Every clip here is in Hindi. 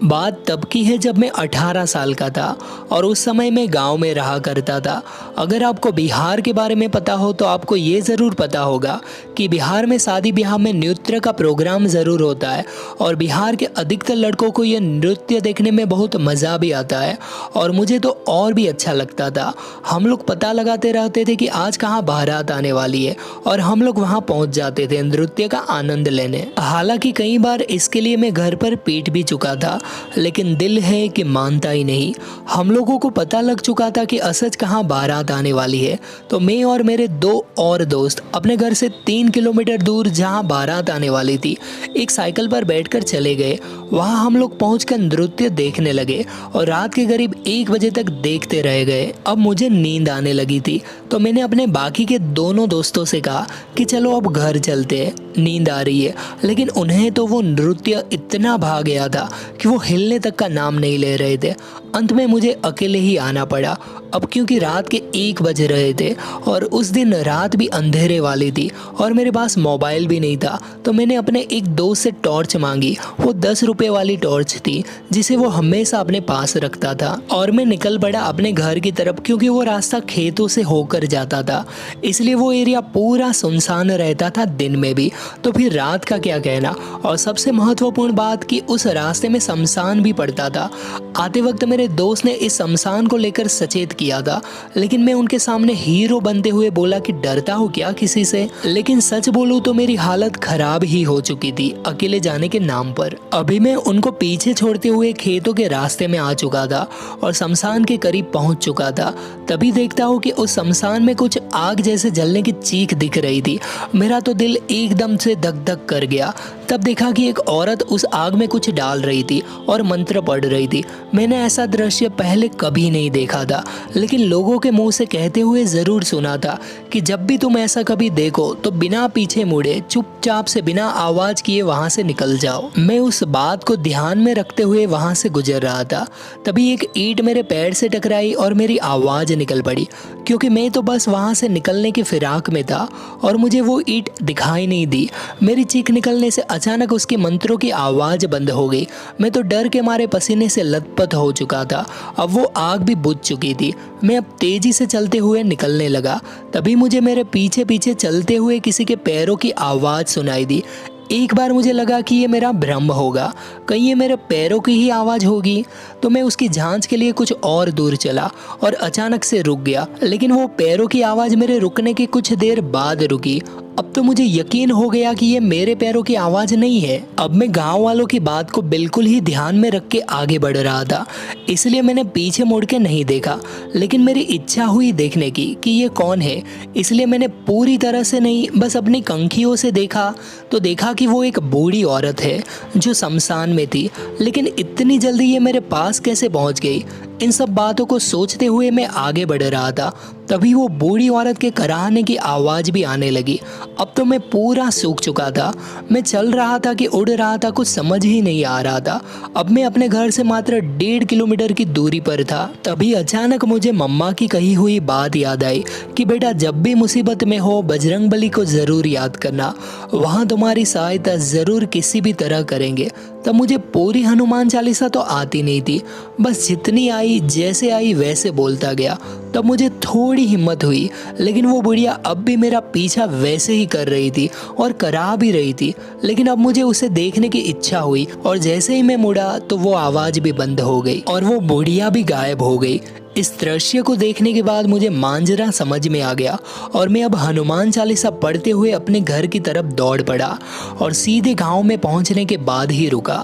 बात तब की है जब मैं 18 साल का था और उस समय मैं गांव में रहा करता था। अगर आपको बिहार के बारे में पता हो तो आपको ये ज़रूर पता होगा कि बिहार में शादी ब्याह में नृत्य का प्रोग्राम ज़रूर होता है और बिहार के अधिकतर लड़कों को ये नृत्य देखने में बहुत मज़ा भी आता है और मुझे तो और भी अच्छा लगता था। हम लोग पता लगाते रहते थे कि आज कहाँ बारात आने वाली है और हम लोग वहाँ पहुँच जाते थे नृत्य का आनंद लेने। हालांकि कई बार इसके लिए मैं घर पर पीट भी चुका था, लेकिन दिल है कि मानता ही नहीं। हम लोगों को पता लग चुका था कि असज कहाँ बारात आने वाली है, तो मैं और मेरे 2 और दोस्त अपने घर से 3 किलोमीटर दूर जहाँ बारात आने वाली थी एक साइकिल पर बैठकर चले गए। वहाँ हम लोग पहुंचकर नृत्य देखने लगे और रात के करीब 1 बजे तक देखते रह गए। अब मुझे नींद आने लगी थी तो मैंने अपने बाकी के दोनों दोस्तों से कहा कि चलो अब घर चलते हैं, नींद आ रही है। लेकिन उन्हें तो वो नृत्य इतना भा गया था कि वो हिलने तक का नाम नहीं ले रहे थे। अंत में मुझे अकेले ही आना पड़ा, अब क्योंकि रात के 1 बज रहे थे और उस दिन रात भी अंधेरे वाली थी और मेरे पास मोबाइल भी नहीं था। तो मैंने अपने एक दोस्त से टॉर्च मांगी। वो 10 रुपए वाली टॉर्च थी जिसे वो हमेशा अपने पास रखता था और मैं निकल पड़ा अपने घर की तरफ, क्योंकि वो रास्ता खेतों से होकर जाता था, इसलिए वो एरिया पूरा सुनसान रहता था दिन में भी, तो फिर रात का क्या कहना। और सबसे महत्वपूर्ण बात कि उस रास्ते में शमशान भी पड़ता था। आते वक्त मेरे दोस्त ने इस शमशान को लेकर सचेत किया था, लेकिन मैं उनके सामने हीरो बनते हुए बोला कि डरता हो क्या किसी से। लेकिन सच बोलूं तो मेरी हालत खराब ही हो चुकी थी अकेले जाने के नाम पर। अभी मैं उनको पीछे छोड़ते हुए खेतों के रास्ते में आ चुका था और शमशान के करीब पहुंच चुका था। तभी देखता हूँ कि उस शमशान में कुछ आग जैसे जलने की चीख दिख रही थी। मेरा तो दिल एकदम से धक धक कर गया। तब देखा कि एक औरत उस आग में कुछ डाल रही थी और मंत्र पढ़ रही थी। मैंने ऐसा दृश्य पहले कभी नहीं देखा था, लेकिन लोगों के मुंह से कहते हुए जरूर सुना था कि जब भी तुम ऐसा कभी देखो तो बिना पीछे मुड़े चुपचाप से बिना आवाज किए वहां से निकल जाओ। मैं उस बात को ध्यान में रखते हुए वहां से गुजर रहा था, तभी एक ईंट मेरे पैर से टकराई और मेरी आवाज निकल पड़ी, क्योंकि मैं तो बस वहां से निकलने की फिराक में था और मुझे वो ईंट दिखाई नहीं दी। मेरी चीख निकलने से अचानक उसके मंत्रों की आवाज बंद हो गई। मैं तो डर के मारे पसीने से लथपथ हो चुका था। अब वो आग भी बुझ चुकी थी। मैं अब तेजी से चलते हुए निकलने लगा। तभी मुझे मेरे पीछे पीछे चलते हुए किसी के पैरों की आवाज सुनाई दी। एक बार मुझे लगा कि ये मेरा भ्रम होगा, कहीं ये मेरे पैरों की ही आवाज़ होगी। तो मैं उसकी जांच के लिए कुछ और दूर चला और अचानक से रुक गया, लेकिन वो पैरों की आवाज़ मेरे रुकने के कुछ देर बाद रुकी। अब तो मुझे यकीन हो गया कि ये मेरे पैरों की आवाज़ नहीं है। अब मैं गांव वालों की बात को बिल्कुल ही ध्यान में रख के आगे बढ़ रहा था, इसलिए मैंने पीछे मुड़ के नहीं देखा। लेकिन मेरी इच्छा हुई देखने की कि ये कौन है, इसलिए मैंने पूरी तरह से नहीं, बस अपनी कंखियों से देखा। तो देखा कि वो एक बूढ़ी औरत है जो शमशान में थी। लेकिन इतनी जल्दी ये मेरे पास कैसे पहुंच गई? इन सब बातों को सोचते हुए मैं आगे बढ़ रहा था। तभी वो बूढ़ी औरत के कराहने की आवाज़ भी आने लगी। अब तो मैं पूरा सूख चुका था। मैं चल रहा था कि उड़ रहा था, कुछ समझ ही नहीं आ रहा था। अब मैं अपने घर से मात्र 1.5 किलोमीटर की दूरी पर था। तभी अचानक मुझे मम्मा की कही हुई बात याद आई कि बेटा, जब भी मुसीबत में हो बजरंगबली को ज़रूर याद करना, वहाँ तुम्हारी सहायता ज़रूर किसी भी तरह करेंगे। तब मुझे पूरी हनुमान चालीसा तो आती नहीं थी, बस जितनी आई जैसे आई वैसे बोलता गया। तब मुझे थोड़ी हिम्मत हुई, लेकिन वो बुढ़िया अब भी मेरा पीछा वैसे ही कर रही थी और करा भी रही थी। लेकिन अब मुझे उसे देखने की इच्छा हुई और जैसे ही मैं मुड़ा तो वो आवाज़ भी बंद हो गई और वो बुढ़िया भी गायब हो गई। इस दृश्य को देखने के बाद मुझे मांजरा समझ में आ गया और मैं अब हनुमान चालीसा पढ़ते हुए अपने घर की तरफ दौड़ पड़ा और सीधे गांव में पहुंचने के बाद ही रुका।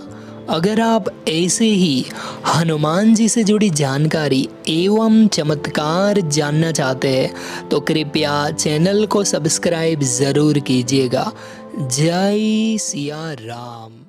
अगर आप ऐसे ही हनुमान जी से जुड़ी जानकारी एवं चमत्कार जानना चाहते हैं तो कृपया चैनल को सब्सक्राइब ज़रूर कीजिएगा। जय सिया राम।